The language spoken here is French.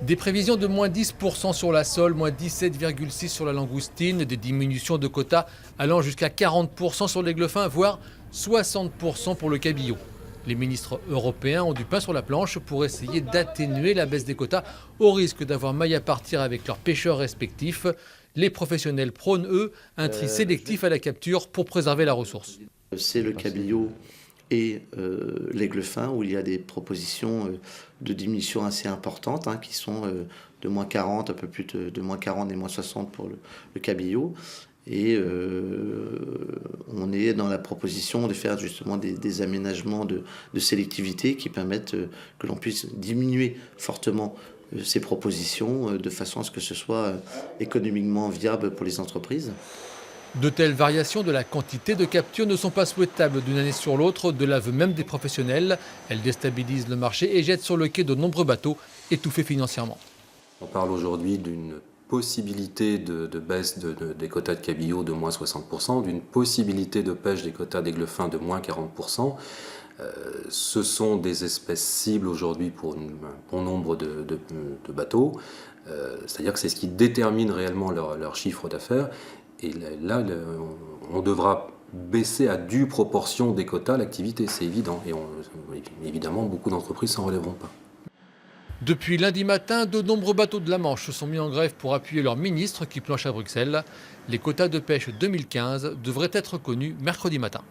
Des prévisions de moins 10% sur la sole, moins 17,6% sur la langoustine, des diminutions de quotas allant jusqu'à 40% sur l'aigle-fin, voire 60% pour le cabillaud. Les ministres européens ont du pain sur la planche pour essayer d'atténuer la baisse des quotas au risque d'avoir maille à partir avec leurs pêcheurs respectifs. Les professionnels prônent, eux, un tri sélectif à la capture pour préserver la ressource. C'est le cabillaud et l'aigle-fin où il y a des propositions de diminution assez importantes qui sont de moins 40, un peu plus de moins 40 et moins 60 pour le cabillaud. Et on est dans la proposition de faire justement des aménagements de sélectivité qui permettent que l'on puisse diminuer fortement ces propositions de façon à ce que ce soit économiquement viable pour les entreprises. De telles variations de la quantité de capture ne sont pas souhaitables d'une année sur l'autre, de l'aveu même des professionnels. Elles déstabilisent le marché et jettent sur le quai de nombreux bateaux étouffés financièrement. On parle aujourd'hui d'une possibilité de baisse des quotas de cabillaud de moins 60%, d'une possibilité de pêche des quotas d'aigle-fin de moins 40%. Ce sont des espèces cibles aujourd'hui pour un bon nombre de bateaux. C'est-à-dire que c'est ce qui détermine réellement leur chiffre d'affaires. Et là, on devra baisser à due proportion des quotas l'activité, c'est évident. Et évidemment, beaucoup d'entreprises s'en relèveront pas. Depuis lundi matin, de nombreux bateaux de la Manche se sont mis en grève pour appuyer leur ministre qui planche à Bruxelles. Les quotas de pêche 2015 devraient être connus mercredi matin.